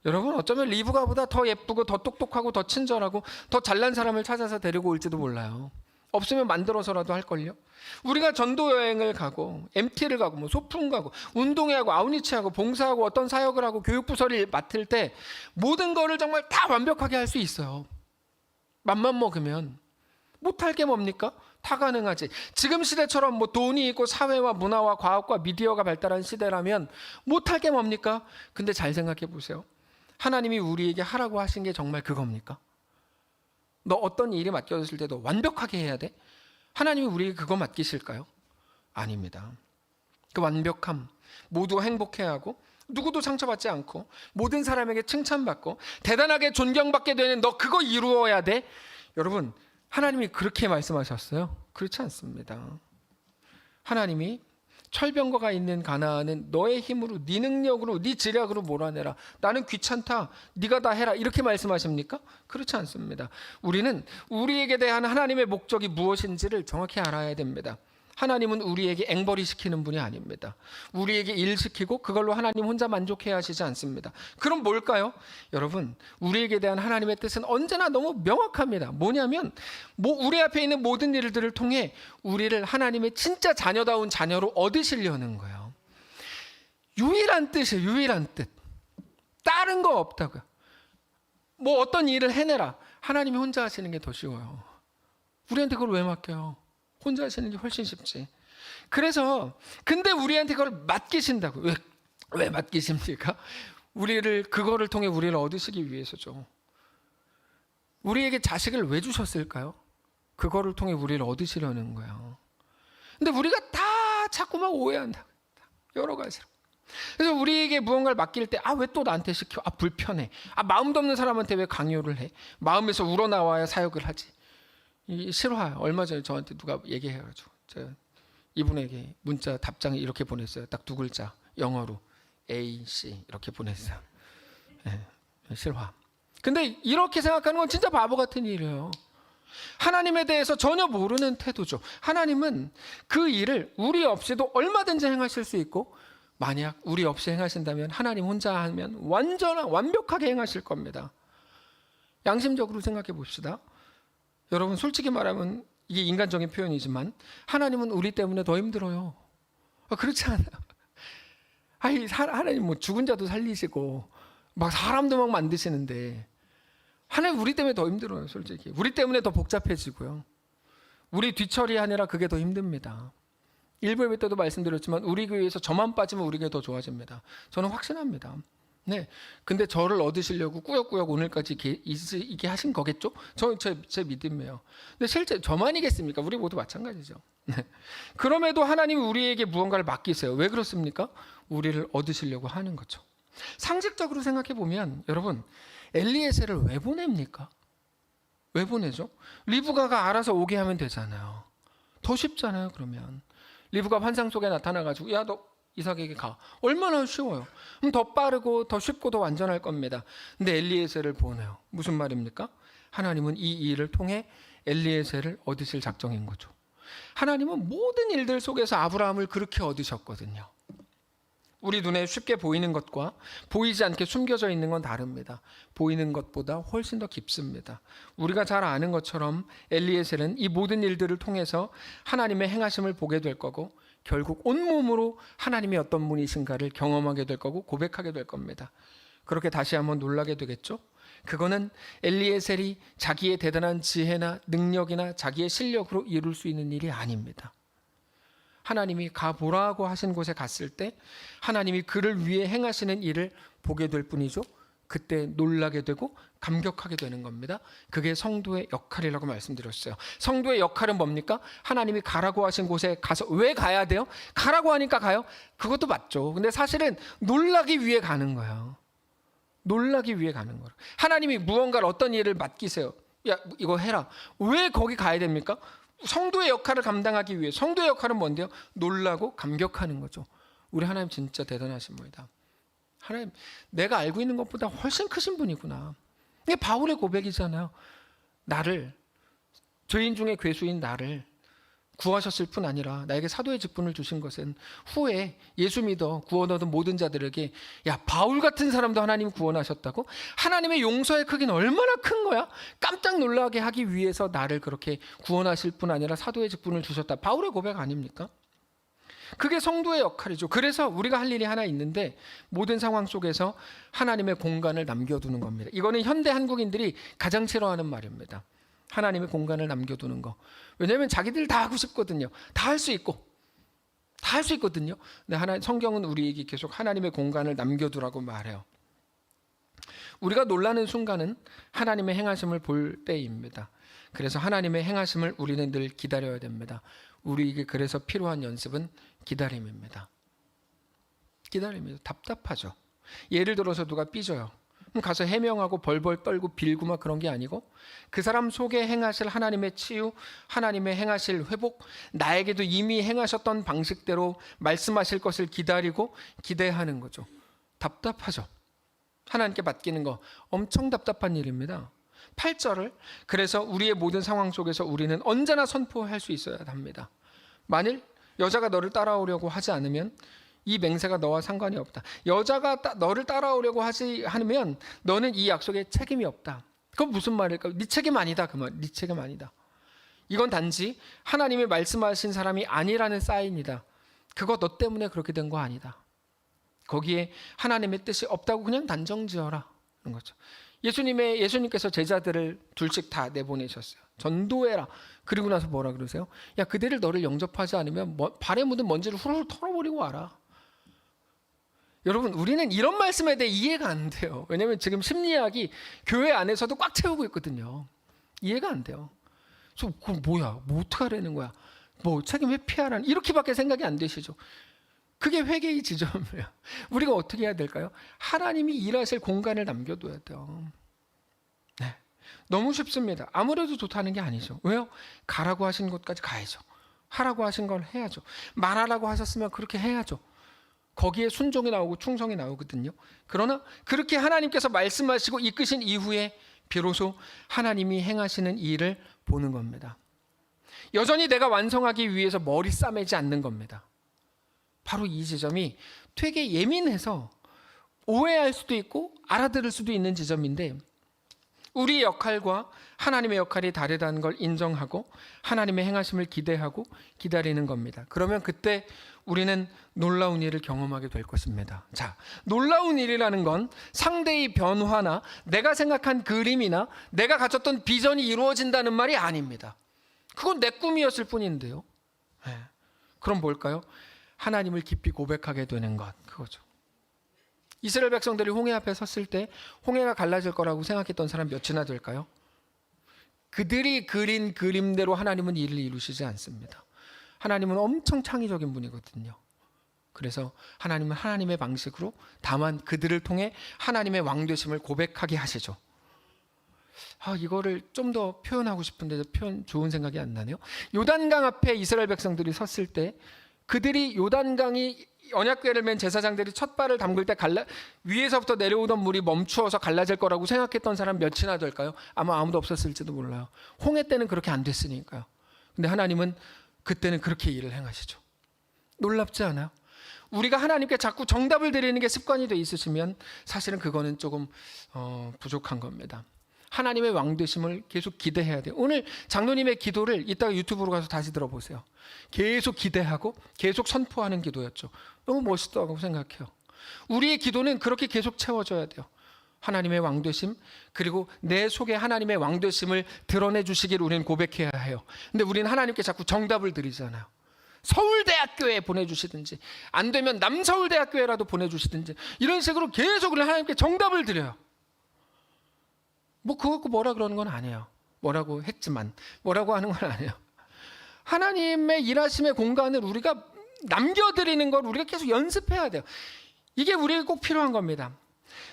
여러분 어쩌면 리브가보다 더 예쁘고 더 똑똑하고 더 친절하고 더 잘난 사람을 찾아서 데리고 올지도 몰라요. 없으면 만들어서라도 할걸요. 우리가 전도 여행을 가고 MT를 가고 뭐 소풍 가고 운동회 하고 아우니치 하고 봉사하고 어떤 사역을 하고 교육부서를 맡을 때 모든 거를 정말 다 완벽하게 할 수 있어요. 맘만 먹으면. 못할 게 뭡니까? 다 가능하지. 지금 시대처럼 뭐 돈이 있고 사회와 문화와 과학과 미디어가 발달한 시대라면 못할 게 뭡니까? 근데 잘 생각해 보세요. 하나님이 우리에게 하라고 하신 게 정말 그겁니까? 너 어떤 일이 맡겨졌을 때도 완벽하게 해야 돼? 하나님이 우리에게 그거 맡기실까요? 아닙니다. 그 완벽함, 모두가 행복해하고 누구도 상처받지 않고 모든 사람에게 칭찬받고 대단하게 존경받게 되는 너 그거 이루어야 돼? 여러분, 하나님이 그렇게 말씀하셨어요? 그렇지 않습니다. 하나님이 철병거가 있는 가나안은 너의 힘으로, 네 능력으로, 네 지략으로 몰아내라. 나는 귀찮다. 네가 다 해라. 이렇게 말씀하십니까? 그렇지 않습니다. 우리는 우리에게 대한 하나님의 목적이 무엇인지를 정확히 알아야 됩니다. 하나님은 우리에게 앵벌이 시키는 분이 아닙니다. 우리에게 일 시키고 그걸로 하나님 혼자 만족해 하시지 않습니다. 그럼 뭘까요? 여러분, 우리에게 대한 하나님의 뜻은 언제나 너무 명확합니다. 뭐냐면 우리 앞에 있는 모든 일들을 통해 우리를 하나님의 진짜 자녀다운 자녀로 얻으시려는 거예요. 유일한 뜻이에요. 유일한 뜻. 다른 거 없다고요. 뭐 어떤 일을 해내라. 하나님이 혼자 하시는 게 더 쉬워요. 우리한테 그걸 왜 맡겨요? 혼자 하시는 게 훨씬 쉽지. 그래서 근데 우리한테 그걸 맡기신다고. 왜 맡기십니까? 그거를 통해 우리를 얻으시기 위해서죠. 우리에게 자식을 왜 주셨을까요? 그거를 통해 우리를 얻으시려는 거예요. 근데 우리가 다 자꾸만 오해한다. 여러 가지로. 그래서 우리에게 무언가를 맡길 때 왜 또 나한테 시켜? 불편해. 마음도 없는 사람한테 왜 강요를 해? 마음에서 우러나와야 사역을 하지. 싫어요. 얼마 전에 저한테 누가 얘기해가지고 제가 이분에게 문자 답장을 이렇게 보냈어요. 딱 2글자 영어로 AC 이렇게 보냈어요. 네, 싫어. 근데 이렇게 생각하는 건 진짜 바보 같은 일이에요. 하나님에 대해서 전혀 모르는 태도죠. 하나님은 그 일을 우리 없이도 얼마든지 행하실 수 있고 만약 우리 없이 행하신다면 하나님 혼자 하면 완벽하게 행하실 겁니다. 양심적으로 생각해 봅시다. 여러분 솔직히 말하면 이게 인간적인 표현이지만 하나님은 우리 때문에 더 힘들어요. 그렇지 않아요. 하나님 뭐 죽은 자도 살리시고 막 사람도 막 만드시는데 하나님 우리 때문에 더 힘들어요. 솔직히 우리 때문에 더 복잡해지고요. 우리 뒤처리하느라 그게 더 힘듭니다. 일부 예배 때도 말씀드렸지만 우리 교회에서 저만 빠지면 우리 교회 더 좋아집니다. 저는 확신합니다. 네, 근데 저를 얻으시려고 꾸역꾸역 오늘까지 이게 하신 거겠죠? 제 믿음이에요. 근데 실제 저만이겠습니까? 우리 모두 마찬가지죠. 네. 그럼에도 하나님이 우리에게 무언가를 맡기세요. 왜 그렇습니까? 우리를 얻으시려고 하는 거죠. 상식적으로 생각해 보면 여러분, 엘리에셀을 왜 보냅니까? 왜 보내죠? 리브가가 알아서 오게 하면 되잖아요. 더 쉽잖아요. 그러면 리브가 환상 속에 나타나가지고 야, 너 이삭에게 가. 얼마나 쉬워요. 그럼 더 빠르고 더 쉽고 더 완전할 겁니다. 근데 엘리에셀을 보내요. 무슨 말입니까? 하나님은 이 일을 통해 엘리에셀을 얻으실 작정인 거죠. 하나님은 모든 일들 속에서 아브라함을 그렇게 얻으셨거든요. 우리 눈에 쉽게 보이는 것과 보이지 않게 숨겨져 있는 건 다릅니다. 보이는 것보다 훨씬 더 깊습니다. 우리가 잘 아는 것처럼 엘리에셀은 이 모든 일들을 통해서 하나님의 행하심을 보게 될 거고 결국 온몸으로 하나님이 어떤 분이신가를 경험하게 될 거고 고백하게 될 겁니다. 그렇게 다시 한번 놀라게 되겠죠? 그거는 엘리에셀이 자기의 대단한 지혜나 능력이나 자기의 실력으로 이룰 수 있는 일이 아닙니다. 하나님이 가보라고 하신 곳에 갔을 때 하나님이 그를 위해 행하시는 일을 보게 될 뿐이죠. 그때 놀라게 되고 감격하게 되는 겁니다. 그게 성도의 역할이라고 말씀드렸어요. 성도의 역할은 뭡니까? 하나님이 가라고 하신 곳에 가서 왜 가야 돼요? 가라고 하니까 가요? 그것도 맞죠. 근데 사실은 놀라기 위해 가는 거예요. 놀라기 위해 가는 거예요. 하나님이 무언가를 어떤 일을 맡기세요. 야, 이거 해라. 왜 거기 가야 됩니까? 성도의 역할을 감당하기 위해. 성도의 역할은 뭔데요? 놀라고 감격하는 거죠. 우리 하나님 진짜 대단하신 분이다. 하나님, 내가 알고 있는 것보다 훨씬 크신 분이구나. 이게 바울의 고백이잖아요. 나를, 죄인 중에 괴수인 나를 구하셨을 뿐 아니라 나에게 사도의 직분을 주신 것은 후에 예수 믿어 구원 얻은 모든 자들에게 야, 바울 같은 사람도 하나님이 구원하셨다고? 하나님의 용서의 크기는 얼마나 큰 거야? 깜짝 놀라게 하기 위해서 나를 그렇게 구원하실 뿐 아니라 사도의 직분을 주셨다. 바울의 고백 아닙니까? 그게 성도의 역할이죠. 그래서 우리가 할 일이 하나 있는데 모든 상황 속에서 하나님의 공간을 남겨두는 겁니다. 이거는 현대 한국인들이 가장 싫어하는 말입니다. 하나님의 공간을 남겨두는 거. 왜냐하면 자기들 다 하고 싶거든요. 다 할 수 있고 다 할 수 있거든요. 근데 성경은 우리에게 계속 하나님의 공간을 남겨두라고 말해요. 우리가 놀라는 순간은 하나님의 행하심을 볼 때입니다. 그래서 하나님의 행하심을 우리는 늘 기다려야 됩니다. 우리에게 그래서 필요한 연습은 기다림입니다. 기다림이죠. 답답하죠. 예를 들어서 누가 삐져요. 그럼 가서 해명하고 벌벌 떨고 빌고 막 그런 게 아니고 그 사람 속에 행하실 하나님의 치유, 하나님의 행하실 회복, 나에게도 이미 행하셨던 방식대로 말씀하실 것을 기다리고 기대하는 거죠. 답답하죠. 하나님께 맡기는 거 엄청 답답한 일입니다. 8절을 그래서 우리의 모든 상황 속에서 우리는 언제나 선포할 수 있어야 합니다. 만일 여자가 너를 따라오려고 하지 않으면 이 맹세가 너와 상관이 없다. 여자가 너를 따라오려고 하지 않으면 너는 이 약속에 책임이 없다. 그건 무슨 말일까요? 네 책임 아니다. 그 말, 네 책임 아니다. 이건 단지 하나님이 말씀하신 사람이 아니라는 사인이다. 그거 너 때문에 그렇게 된 거 아니다. 거기에 하나님의 뜻이 없다고 그냥 단정지어라. 그런 거죠. 예수님께서 제자들을 둘씩 다 내보내셨어요. 전도해라. 그리고 나서 뭐라 그러세요? 야, 그대를 너를 영접하지 않으면 발에 묻은 먼지를 훌훌 털어버리고 와라. 여러분, 우리는 이런 말씀에 대해 이해가 안 돼요. 왜냐하면 지금 심리학이 교회 안에서도 꽉 채우고 있거든요. 이해가 안 돼요. 그래서 그럼 뭐야? 뭐 어떡하라는 거야? 뭐 책임 회피하라는 이렇게밖에 생각이 안 되시죠? 그게 회개의 지점이에요. 우리가 어떻게 해야 될까요? 하나님이 일하실 공간을 남겨둬야 돼요. 네. 너무 쉽습니다. 아무래도 좋다는 게 아니죠. 왜요? 가라고 하신 곳까지 가야죠. 하라고 하신 걸 해야죠. 말하라고 하셨으면 그렇게 해야죠. 거기에 순종이 나오고 충성이 나오거든요. 그러나 그렇게 하나님께서 말씀하시고 이끄신 이후에 비로소 하나님이 행하시는 일을 보는 겁니다. 여전히 내가 완성하기 위해서 머리 싸매지 않는 겁니다. 바로 이 지점이 되게 예민해서 오해할 수도 있고 알아들을 수도 있는 지점인데 우리 역할과 하나님의 역할이 다르다는 걸 인정하고 하나님의 행하심을 기대하고 기다리는 겁니다. 그러면 그때 우리는 놀라운 일을 경험하게 될 것입니다. 자, 놀라운 일이라는 건 상대의 변화나 내가 생각한 그림이나 내가 가졌던 비전이 이루어진다는 말이 아닙니다. 그건 내 꿈이었을 뿐인데요. 네. 그럼 뭘까요? 하나님을 깊이 고백하게 되는 것, 그거죠. 이스라엘 백성들이 홍해 앞에 섰을 때 홍해가 갈라질 거라고 생각했던 사람 몇이나 될까요? 그들이 그린 그림대로 하나님은 일을 이루시지 않습니다. 하나님은 엄청 창의적인 분이거든요. 그래서 하나님은 하나님의 방식으로 다만 그들을 통해 하나님의 왕되심을 고백하게 하시죠. 이거를 좀 더 표현하고 싶은데 표현 좋은 생각이 안 나네요. 요단강 앞에 이스라엘 백성들이 섰을 때 그들이 요단강이 언약궤를 맨 제사장들이 첫 발을 담글 때 위에서부터 내려오던 물이 멈추어서 갈라질 거라고 생각했던 사람 몇이나 될까요? 아마 아무도 없었을지도 몰라요. 홍해 때는 그렇게 안 됐으니까요. 근데 하나님은 그때는 그렇게 일을 행하시죠. 놀랍지 않아요? 우리가 하나님께 자꾸 정답을 드리는 게 습관이 돼 있으시면 사실은 그거는 조금 부족한 겁니다. 하나님의 왕되심을 계속 기대해야 돼요. 오늘 장로님의 기도를 이따가 유튜브로 가서 다시 들어보세요. 계속 기대하고 계속 선포하는 기도였죠. 너무 멋있다고 생각해요. 우리의 기도는 그렇게 계속 채워져야 돼요. 하나님의 왕되심, 그리고 내 속에 하나님의 왕되심을 드러내 주시길 우리는 고백해야 해요. 근데 우리는 하나님께 자꾸 정답을 드리잖아요. 서울대학교에 보내주시든지 안 되면 남서울대학교에라도 보내주시든지 이런 식으로 계속 우리 하나님께 정답을 드려요. 그거 갖고 뭐라 그러는 건 아니에요. 뭐라고 했지만 뭐라고 하는 건 아니에요. 하나님의 일하심의 공간을 우리가 남겨드리는 걸 우리가 계속 연습해야 돼요. 이게 우리에게 꼭 필요한 겁니다.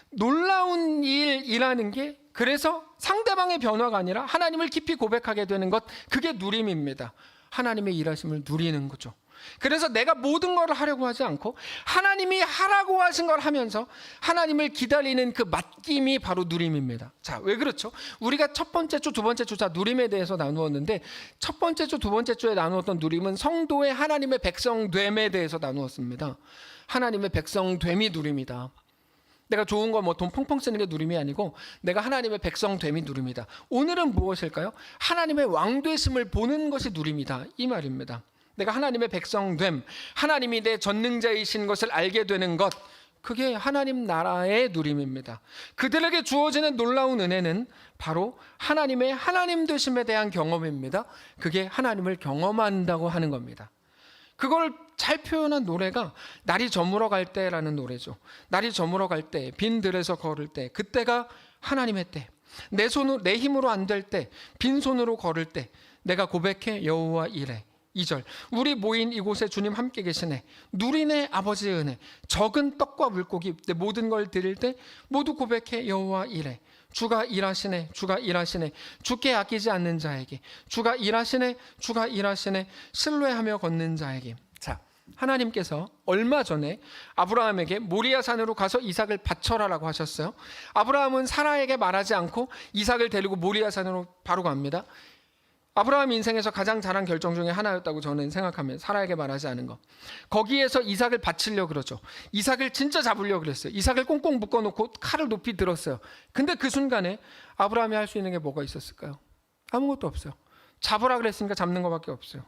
놀라운 일이라는 게 그래서 상대방의 변화가 아니라 하나님을 깊이 고백하게 되는 것, 그게 누림입니다. 하나님의 일하심을 누리는 거죠. 그래서 내가 모든 걸 하려고 하지 않고 하나님이 하라고 하신 걸 하면서 하나님을 기다리는 그 맡김이 바로 누림입니다. 자, 왜 그렇죠? 우리가 첫 번째 주, 두 번째 주 누림에 대해서 나누었는데 첫 번째 주, 두 번째 주에 나누었던 누림은 성도의 하나님의 백성됨에 대해서 나누었습니다. 하나님의 백성됨이 누림이다. 내가 좋은 거 돈 펑펑 쓰는 게 누림이 아니고 내가 하나님의 백성됨이 누림이다. 오늘은 무엇일까요? 하나님의 왕되심을 보는 것이 누림이다, 이 말입니다. 내가 하나님의 백성됨, 하나님이 내 전능자이신 것을 알게 되는 것, 그게 하나님 나라의 누림입니다. 그들에게 주어지는 놀라운 은혜는 바로 하나님의 하나님 되심에 대한 경험입니다. 그게 하나님을 경험한다고 하는 겁니다. 그걸 잘 표현한 노래가 날이 저물어 갈 때라는 노래죠. 날이 저물어 갈 때, 빈 들에서 걸을 때, 그때가 하나님의 때. 내 힘으로 안 될 때, 빈손으로 걸을 때 내가 고백해 여호와 이래. 2절, 우리 모인 이곳에 주님 함께 계시네. 누리네 아버지의 은혜. 적은 떡과 물고기 내 모든 걸 드릴 때 모두 고백해 여호와 이래. 주가 일하시네, 주가 일하시네. 주께 아끼지 않는 자에게. 주가 일하시네, 주가 일하시네. 신뢰하며 걷는 자에게. 자, 하나님께서 얼마 전에 아브라함에게 모리아산으로 가서 이삭을 바쳐라라고 하셨어요. 아브라함은 사라에게 말하지 않고 이삭을 데리고 모리아산으로 바로 갑니다. 아브라함 인생에서 가장 잘한 결정 중에 하나였다고 저는 생각합니다. 사라에게 말하지 않은 거. 거기에서 이삭을 바치려고 그러죠. 이삭을 진짜 잡으려고 그랬어요. 이삭을 꽁꽁 묶어놓고 칼을 높이 들었어요. 근데 그 순간에 아브라함이 할 수 있는 게 뭐가 있었을까요? 아무것도 없어요. 잡으라 그랬으니까 잡는 것밖에 없어요.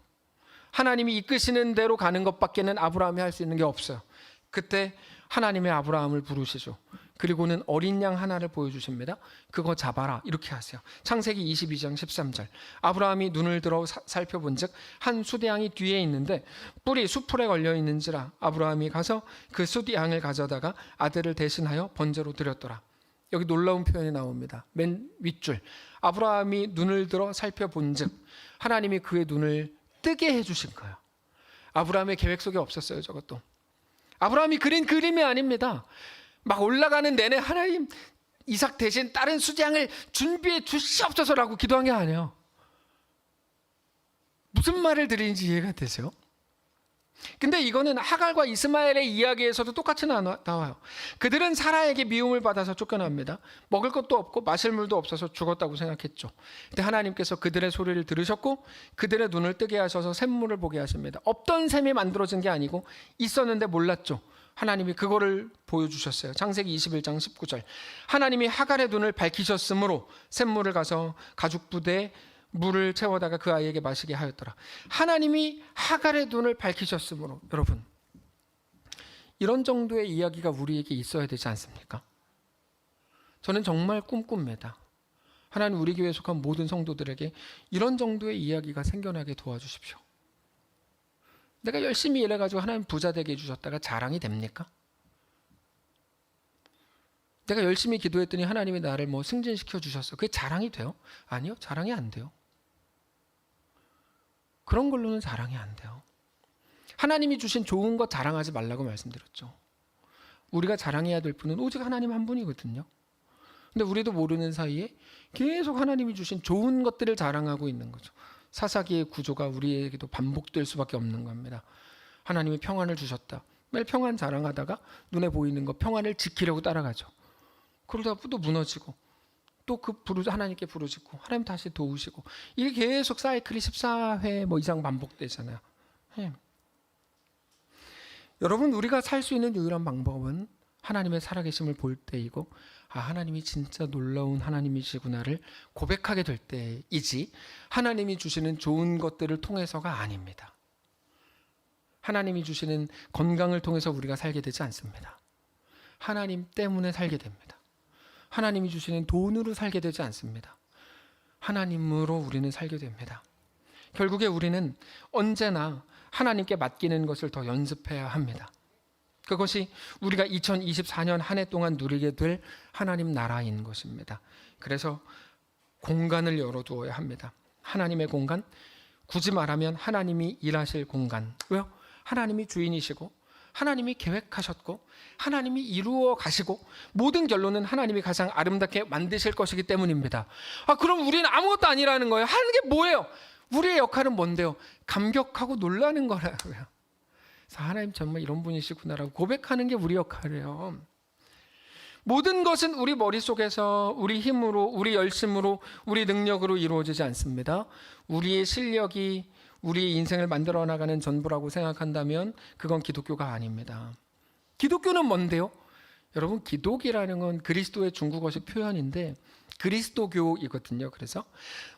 하나님이 이끄시는 대로 가는 것밖에는 아브라함이 할 수 있는 게 없어요. 그때 하나님의 아브라함을 부르시죠. 그리고는 어린 양 하나를 보여주십니다. 그거 잡아라, 이렇게 하세요. 창세기 22장 13절. 아브라함이 눈을 들어 살펴본 즉 한 수대양이 뒤에 있는데 뿔이 수풀에 걸려 있는지라 아브라함이 가서 그 수대양을 가져다가 아들을 대신하여 번제로 드렸더라. 여기 놀라운 표현이 나옵니다. 맨 윗줄. 아브라함이 눈을 들어 살펴본 즉 하나님이 그의 눈을 뜨게 해주신 거예요. 아브라함의 계획 속에 없었어요, 저것도. 아브라함이 그린 그림이 아닙니다. 막 올라가는 내내 하나님, 이삭 대신 다른 수장을 준비해 주시옵소서라고 기도한 게 아니에요. 무슨 말을 드리는지 이해가 되세요? 근데 이거는 하갈과 이스마엘의 이야기에서도 똑같이 나와요. 그들은 사라에게 미움을 받아서 쫓겨납니다. 먹을 것도 없고 마실 물도 없어서 죽었다고 생각했죠. 근데 하나님께서 그들의 소리를 들으셨고 그들의 눈을 뜨게 하셔서 샘물을 보게 하십니다. 없던 샘이 만들어진 게 아니고 있었는데 몰랐죠. 하나님이 그거를 보여주셨어요. 창세기 21장 19절. 하나님이 하갈의 눈을 밝히셨으므로 샘물을 가서 가죽 부대에 물을 채워다가 그 아이에게 마시게 하였더라. 하나님이 하갈의 눈을 밝히셨으므로. 여러분, 이런 정도의 이야기가 우리에게 있어야 되지 않습니까? 저는 정말 꿈꿉니다. 하나님 우리 교회에 속한 모든 성도들에게 이런 정도의 이야기가 생겨나게 도와주십시오. 내가 열심히 일해가지고 하나님 부자 되게 해주셨다가 자랑이 됩니까? 내가 열심히 기도했더니 하나님이 나를 뭐 승진시켜 주셨어. 그게 자랑이 돼요? 아니요, 자랑이 안 돼요. 그런 걸로는 자랑이 안 돼요. 하나님이 주신 좋은 것 자랑하지 말라고 말씀드렸죠. 우리가 자랑해야 될 분은 오직 하나님 한 분이거든요. 근데 우리도 모르는 사이에 계속 하나님이 주신 좋은 것들을 자랑하고 있는 거죠. 사사기의 구조가 우리에게도 반복될 수밖에 없는 겁니다. 하나님이 평안을 주셨다. 매일 평안 자랑하다가 눈에 보이는 거 평안을 지키려고 따라가죠. 그러다 또 무너지고 또 하나님께 부르짖고 하나님 다시 도우시고 이게 계속 사이클이 14회 뭐 이상 반복되잖아요. 여러분, 우리가 살 수 있는 유일한 방법은 하나님의 살아계심을 볼 때이고 하나님이 진짜 놀라운 하나님이시구나를 고백하게 될 때이지 하나님이 주시는 좋은 것들을 통해서가 아닙니다. 하나님이 주시는 건강을 통해서 우리가 살게 되지 않습니다. 하나님 때문에 살게 됩니다. 하나님이 주시는 돈으로 살게 되지 않습니다. 하나님으로 우리는 살게 됩니다. 결국에 우리는 언제나 하나님께 맡기는 것을 더 연습해야 합니다. 그것이 우리가 2024년 한 해 동안 누리게 될 하나님 나라인 것입니다. 그래서 공간을 열어두어야 합니다. 하나님의 공간, 굳이 말하면 하나님이 일하실 공간. 왜요? 하나님이 주인이시고 하나님이 계획하셨고 하나님이 이루어 가시고 모든 결론은 하나님이 가장 아름답게 만드실 것이기 때문입니다. 그럼 우리는 아무것도 아니라는 거예요. 하는 게 뭐예요? 우리의 역할은 뭔데요? 감격하고 놀라는 거라고요. 하나님 정말 이런 분이시구나라고 고백하는 게 우리 역할이에요. 모든 것은 우리 머릿속에서 우리 힘으로, 우리 열심으로, 우리 능력으로 이루어지지 않습니다. 우리의 실력이 우리 인생을 만들어 나가는 전부라고 생각한다면 그건 기독교가 아닙니다. 기독교는 뭔데요? 여러분, 기독이라는 건 그리스도의 중국어식 표현인데 그리스도교이거든요. 그래서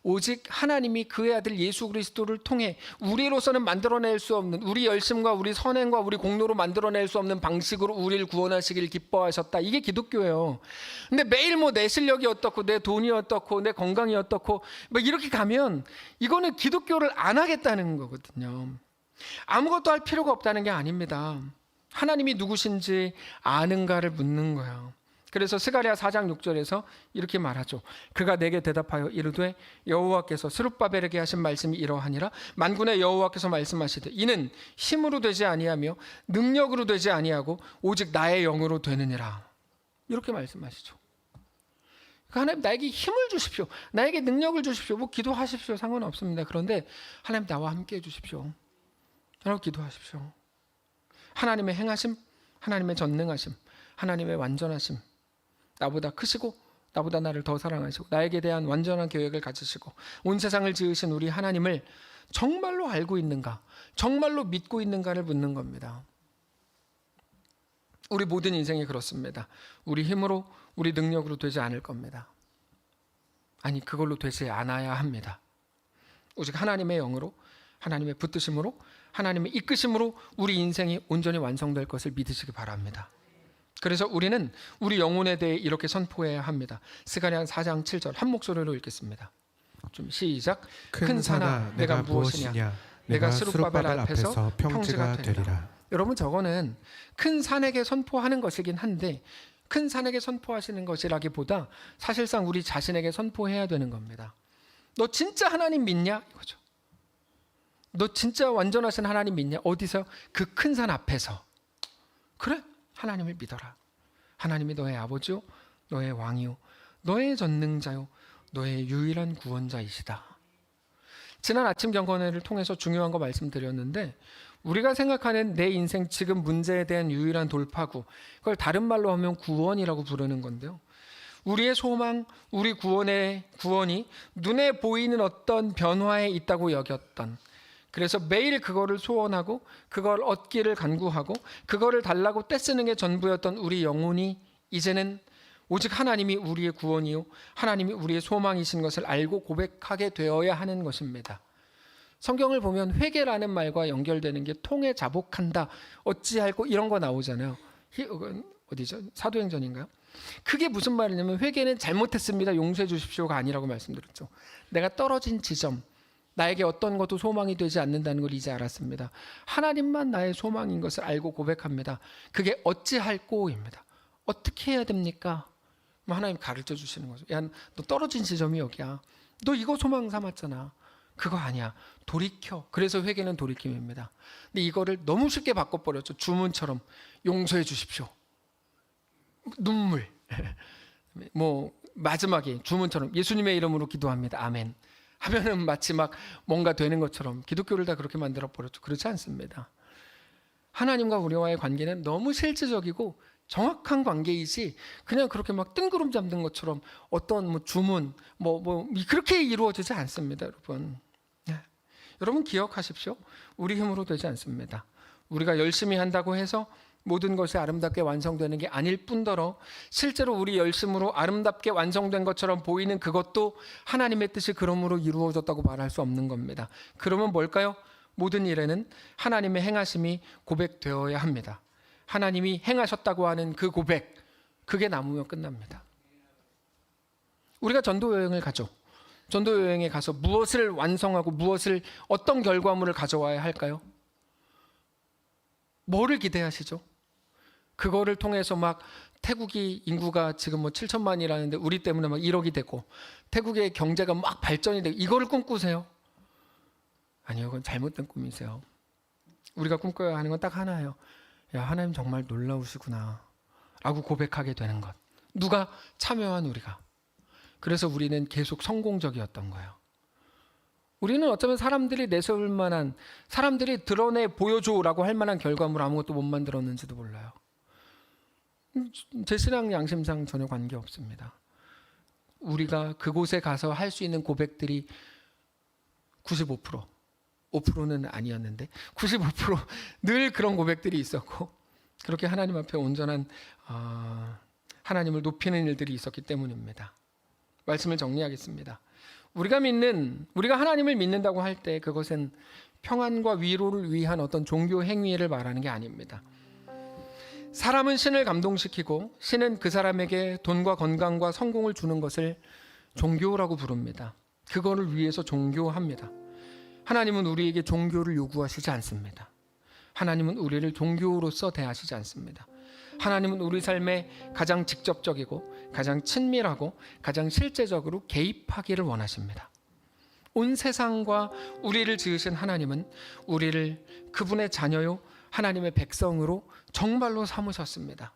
오직 하나님이 그의 아들 예수 그리스도를 통해 우리로서는 만들어낼 수 없는, 우리 열심과 우리 선행과 우리 공로로 만들어낼 수 없는 방식으로 우리를 구원하시길 기뻐하셨다. 이게 기독교예요. 근데 매일 뭐 내 실력이 어떻고 내 돈이 어떻고 내 건강이 어떻고 뭐 이렇게 가면 이거는 기독교를 안 하겠다는 거거든요. 아무것도 할 필요가 없다는 게 아닙니다. 하나님이 누구신지 아는가를 묻는 거예요. 그래서 스가랴 4장 6절에서 이렇게 말하죠. 그가 내게 대답하여 이르되 여호와께서 스룹바벨에게 하신 말씀이 이러하니라. 만군의 여호와께서 말씀하시되 이는 힘으로 되지 아니하며 능력으로 되지 아니하고 오직 나의 영으로 되느니라. 이렇게 말씀하시죠. 그러니까 하나님 나에게 힘을 주십시오. 나에게 능력을 주십시오. 뭐 기도하십시오. 상관없습니다. 그런데 하나님 나와 함께 해주십시오. 라고 기도하십시오. 하나님의 행하심, 하나님의 전능하심, 하나님의 완전하심, 나보다 크시고 나보다 나를 더 사랑하시고 나에게 대한 완전한 계획을 가지시고 온 세상을 지으신 우리 하나님을 정말로 알고 있는가, 정말로 믿고 있는가를 묻는 겁니다. 우리 모든 인생이 그렇습니다. 우리 힘으로, 우리 능력으로 되지 않을 겁니다. 아니, 그걸로 되지 않아야 합니다. 오직 하나님의 영으로, 하나님의 붙드심으로, 하나님의 이끄심으로 우리 인생이 온전히 완성될 것을 믿으시기 바랍니다. 그래서 우리는 우리 영혼에 대해 이렇게 선포해야 합니다. 스가랴 4장 7절 한 목소리로 읽겠습니다. 좀 시작. 큰 산아 내가 무엇이냐, 내가 스룹바벨 앞에서 평지가 되리라. 여러분, 저거는 큰 산에게 선포하는 것이긴 한데 큰 산에게 선포하시는 것이라기보다 사실상 우리 자신에게 선포해야 되는 겁니다. 너 진짜 하나님 믿냐? 이거죠. 너 진짜 완전하신 하나님 믿냐? 어디서? 그 큰 산 앞에서. 그래? 하나님을 믿어라. 하나님이 너의 아버지요, 너의 왕이요, 너의 전능자요, 너의 유일한 구원자이시다. 지난 아침 경건회를 통해서 중요한 거 말씀드렸는데 우리가 생각하는 내 인생 지금 문제에 대한 유일한 돌파구, 그걸 다른 말로 하면 구원이라고 부르는 건데요. 우리의 소망, 우리 구원이 눈에 보이는 어떤 변화에 있다고 여겼던 그래서 매일 그거를 소원하고 그걸 얻기를 간구하고 그거를 달라고 떼쓰는 게 전부였던 우리 영혼이 이제는 오직 하나님이 우리의 구원이요 하나님이 우리의 소망이신 것을 알고 고백하게 되어야 하는 것입니다. 성경을 보면 회개라는 말과 연결되는 게 통에 자복한다, 어찌할꼬 이런 거 나오잖아요. 어디죠? 사도행전인가요? 그게 무슨 말이냐면 회개는 잘못했습니다, 용서해 주십시오가 아니라고 말씀드렸죠. 내가 떨어진 지점, 나에게 어떤 것도 소망이 되지 않는다는 걸 이제 알았습니다. 하나님만 나의 소망인 것을 알고 고백합니다. 그게 어찌할꼬입니다. 어떻게 해야 됩니까? 하나님 가르쳐 주시는 거죠. 야, 너 떨어진 지점이 여기야. 너 이거 소망 삼았잖아. 그거 아니야. 돌이켜. 그래서 회개는 돌이킴입니다. 근데 이거를 너무 쉽게 바꿔버렸죠. 주문처럼 용서해 주십시오. 눈물. 마지막에 주문처럼 예수님의 이름으로 기도합니다. 아멘. 하면은 마치 막 뭔가 되는 것처럼 기독교를 다 그렇게 만들어 버렸죠. 그렇지 않습니다. 하나님과 우리와의 관계는 너무 실질적이고 정확한 관계이지 그냥 그렇게 막 뜬구름 잡는 것처럼 어떤 주문 그렇게 이루어지지 않습니다, 여러분. 네. 여러분 기억하십시오. 우리 힘으로 되지 않습니다. 우리가 열심히 한다고 해서 모든 것이 아름답게 완성되는 게 아닐 뿐더러 실제로 우리 열심으로 아름답게 완성된 것처럼 보이는 그것도 하나님의 뜻이 그러므로 이루어졌다고 말할 수 없는 겁니다. 그러면 뭘까요? 모든 일에는 하나님의 행하심이 고백되어야 합니다. 하나님이 행하셨다고 하는 그 고백, 그게 남으면 끝납니다. 우리가 전도 여행을 가죠. 전도 여행에 가서 무엇을 완성하고 어떤 결과물을 가져와야 할까요? 뭐를 기대하시죠? 그거를 통해서 막 태국이 인구가 지금 7천만이라는데 우리 때문에 막 1억이 되고 태국의 경제가 막 발전이 되고 이거를 꿈꾸세요? 아니요, 그건 잘못된 꿈이세요. 우리가 꿈꿔야 하는 건 딱 하나예요. 야, 하나님 정말 놀라우시구나 라고 고백하게 되는 것. 누가? 참여한 우리가. 그래서 우리는 계속 성공적이었던 거예요. 우리는 어쩌면 사람들이 내세울 만한, 사람들이 드러내 보여줘라고 할 만한 결과물 아무것도 못 만들었는지도 몰라요. 제 신앙 양심상 전혀 관계없습니다. 우리가 그곳에 가서 할 수 있는 고백들이 95%, 5%는 아니었는데 95% 늘 그런 고백들이 있었고 그렇게 하나님 앞에 온전한 하나님을 높이는 일들이 있었기 때문입니다. 말씀을 정리하겠습니다. 우리가 하나님을 믿는다고 할 때 그것은 평안과 위로를 위한 어떤 종교 행위를 말하는 게 아닙니다. 사람은 신을 감동시키고 신은 그 사람에게 돈과 건강과 성공을 주는 것을 종교라고 부릅니다. 그거를 위해서 종교합니다. 하나님은 우리에게 종교를 요구하시지 않습니다. 하나님은 우리를 종교로서 대하시지 않습니다. 하나님은 우리 삶에 가장 직접적이고 가장 친밀하고 가장 실제적으로 개입하기를 원하십니다. 온 세상과 우리를 지으신 하나님은 우리를 그분의 자녀요 하나님의 백성으로 정말로 삼으셨습니다.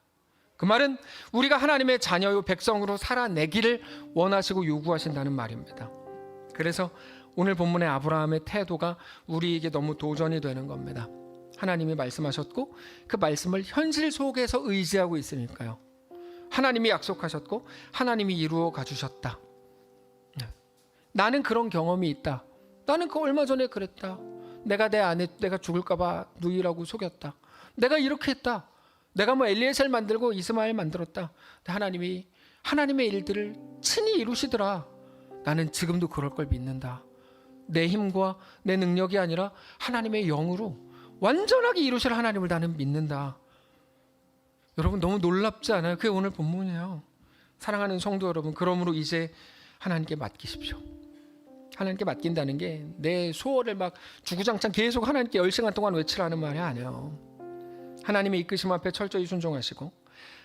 그 말은 우리가 하나님의 자녀요 백성으로 살아내기를 원하시고 요구하신다는 말입니다. 그래서 오늘 본문의 아브라함의 태도가 우리에게 너무 도전이 되는 겁니다. 하나님이 말씀하셨고 그 말씀을 현실 속에서 의지하고 있으니까요. 하나님이 약속하셨고 하나님이 이루어 가주셨다. 나는 그런 경험이 있다. 나는 그 얼마 전에 그랬다. 내가 내 아내 내가 죽을까 봐 누이라고 속였다. 내가 이렇게 했다. 내가 엘리에셀 만들고 이스마엘 만들었다. 하나님이 하나님의 일들을 친히 이루시더라. 나는 지금도 그럴 걸 믿는다. 내 힘과 내 능력이 아니라 하나님의 영으로 완전하게 이루실 하나님을 나는 믿는다. 여러분 너무 놀랍지 않아요? 그게 오늘 본문이에요. 사랑하는 성도 여러분, 그러므로 이제 하나님께 맡기십시오. 하나님께 맡긴다는 게 내 소원을 막 주구장창 계속 하나님께 10시간 동안 외치라는 말이 아니에요. 하나님의 이끄심 앞에 철저히 순종하시고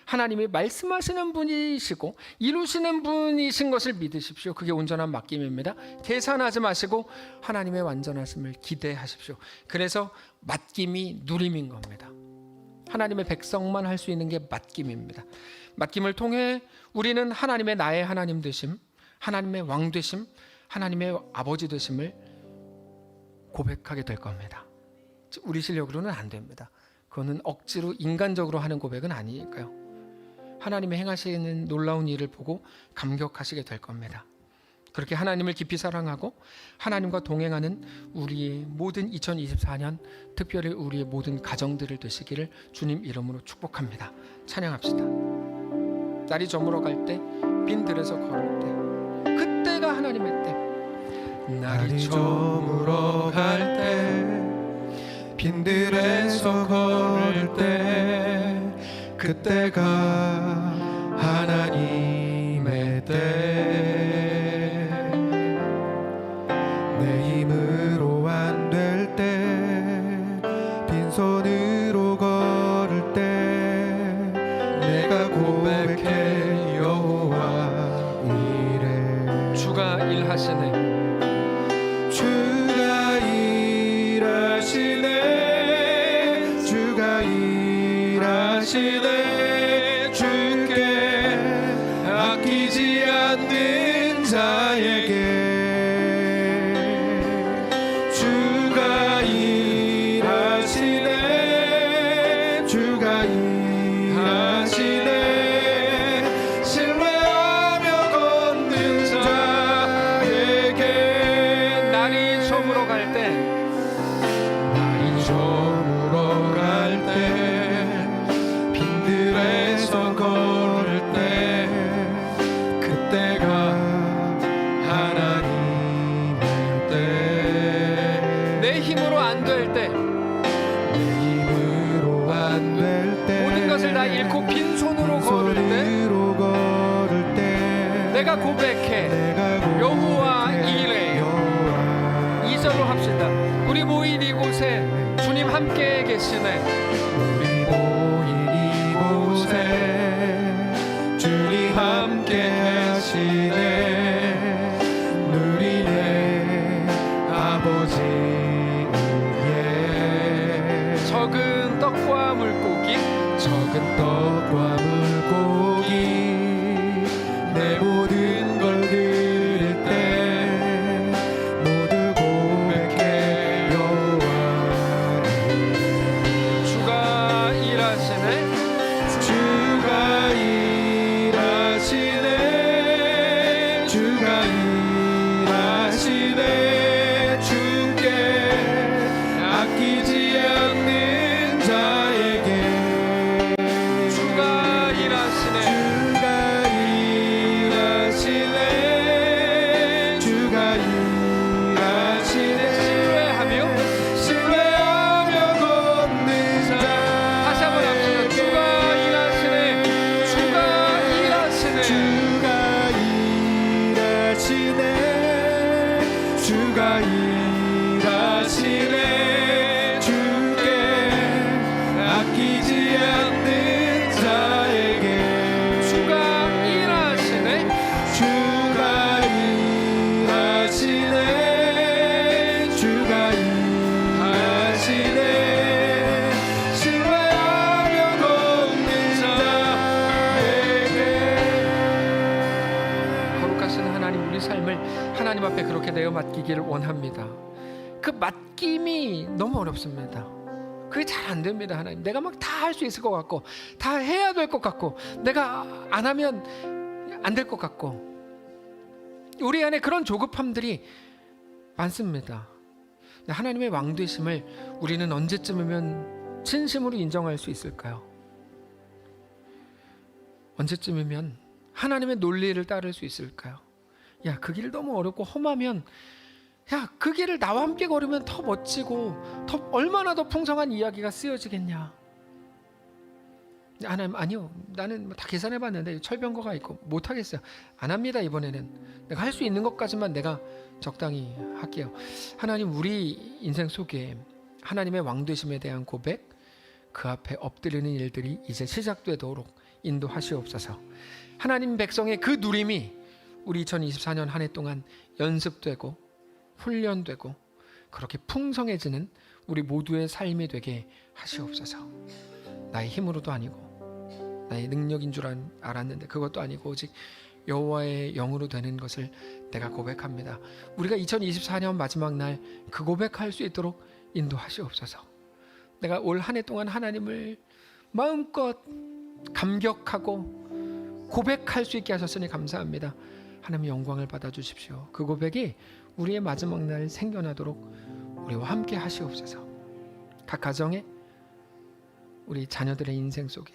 하나님이 말씀하시는 분이시고 이루시는 분이신 것을 믿으십시오. 그게 온전한 맡김입니다. 계산하지 마시고 하나님의 완전하심을 기대하십시오. 그래서 맡김이 누림인 겁니다. 하나님의 백성만 할 수 있는 게 맡김입니다. 맡김을 통해 우리는 하나님의 나의 하나님 되심, 하나님의 왕 되심, 하나님의 아버지 되심을 고백하게 될 겁니다. 우리 실력으로는 안 됩니다. 그거는 억지로 인간적으로 하는 고백은 아니니까요. 하나님의 행하시는 놀라운 일을 보고 감격하시게 될 겁니다. 그렇게 하나님을 깊이 사랑하고 하나님과 동행하는 우리의 모든 2024년, 특별히 우리의 모든 가정들을 되시기를 주님 이름으로 축복합니다. 찬양합시다. 날이 저물어 갈 때, 빈들에서 걸을 때, 그때가 하나님의 때.
날이 저물어 갈 때, 빈들에서 걸을 때, 그때가 하나님의 때. 내 힘으로 안 될 때, 빈손으로 걸을 때, 내가 고백해 여호와 이래.
주가 일하시네.
주가 일하시네. 주가 일하시네. 주께 아끼지 않는 자에게 주가 일하시네. 주가 일하시네. 신뢰하며 걷는 자에게
날이 저물어 갈 때,
날이 저물어 갈 때, 빈들에서 걸을 때, 그때가 하나님의 때.
내 힘으로 안 될 때,
내 힘으로 안 될 때,
모든 것을 다 잃고 빈손으로 걸을 때,
빈손으로 걸을 때,
내가 고백해
내가
여호와
고백해
이래.
여호와
2절로 합시다. 우리 모인 이곳에 주님 함께 계시네.
우리 모인 이곳에 주님 함께 하시네. 누리네 아버지 위에.
적은 떡과 물고기,
적은 떡과 물고기, 내 모든 걸 드릴 때 모두 고백해 여호와 이래.
주가 일하시네.
주가 일하시네. 주가 일하시네. 주께 아끼지 않는 자에게
주가 일하시네.
주가 일하시네. 주가 일하시네. 신뢰하며 걷는 자.
다시 한번 합시다. 주가 일하시네. 주가 일하시네.
주가 일하시네. 주가 일하시네. 주께 아끼지 않는 자에게
주가 일하시네.
주가 일하시네. 주가 일하시네. 신뢰하며 걷는 자에게.
거룩하신 하나님, 우리 삶을 하나님 앞에 그렇게 내어 맡기기를 원합니다. 그 맡김이 너무 어렵습니다. 그게 잘 안 됩니다. 하나님, 내가 막 다 할 수 있을 것 같고, 다 해야 될 것 같고, 내가 안 하면 안 될 것 같고, 우리 안에 그런 조급함들이 많습니다. 하나님의 왕 되심을 우리는 언제쯤이면 진심으로 인정할 수 있을까요? 언제쯤이면 하나님의 논리를 따를 수 있을까요? 야, 그 길 너무 어렵고 험하면, 야, 그 길을 나와 함께 걸으면 더 멋지고 더 얼마나 더 풍성한 이야기가 쓰여지겠냐. 하나님, 아니요, 나는 다 계산해봤는데 철병거가 있고 못하겠어요. 안 합니다. 이번에는 내가 할 수 있는 것까지만 내가 적당히 할게요. 하나님, 우리 인생 속에 하나님의 왕되심에 대한 고백, 그 앞에 엎드리는 일들이 이제 시작되도록 인도하시옵소서. 하나님 백성의 그 누림이 우리 2024년 한 해 동안 연습되고 훈련되고 그렇게 풍성해지는 우리 모두의 삶이 되게 하시옵소서. 나의 힘으로도 아니고 나의 능력인 줄 알았는데 그것도 아니고 오직 여호와의 영으로 되는 것을 내가 고백합니다. 우리가 2024년 마지막 날 그 고백할 수 있도록 인도하시옵소서. 내가 올 한 해 동안 하나님을 마음껏 감격하고 고백할 수 있게 하셨으니 감사합니다. 하나님 영광을 받아주십시오. 그 고백이 우리의 마지막 날 생겨나도록 우리와 함께 하시옵소서. 각 가정에, 우리 자녀들의 인생 속에,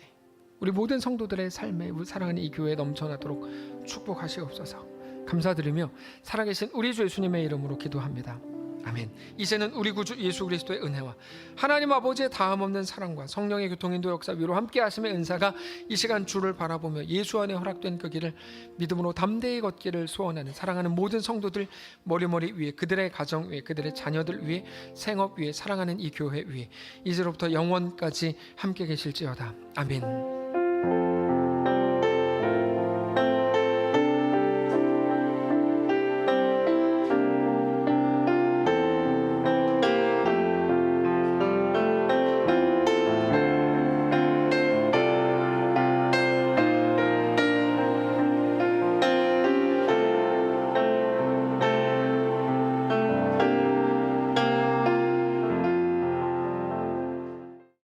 우리 모든 성도들의 삶에, 우리 사랑하는 이 교회에 넘쳐나도록 축복하시옵소서. 감사드리며 살아계신 우리 주 예수님의 이름으로 기도합니다. 아멘. 이제는 우리 구주 예수 그리스도의 은혜와 하나님 아버지의 다함없는 사랑과 성령의 교통인도 역사 위로 함께 하심의 은사가 이 시간 주를 바라보며 예수 안에 허락된 그 길을 믿음으로 담대히 걷기를 소원하는 사랑하는 모든 성도들 머리머리 위에, 그들의 가정 위에, 그들의 자녀들 위에, 생업 위에, 사랑하는 이 교회 위에 이제로부터 영원까지 함께 계실지어다. 아멘.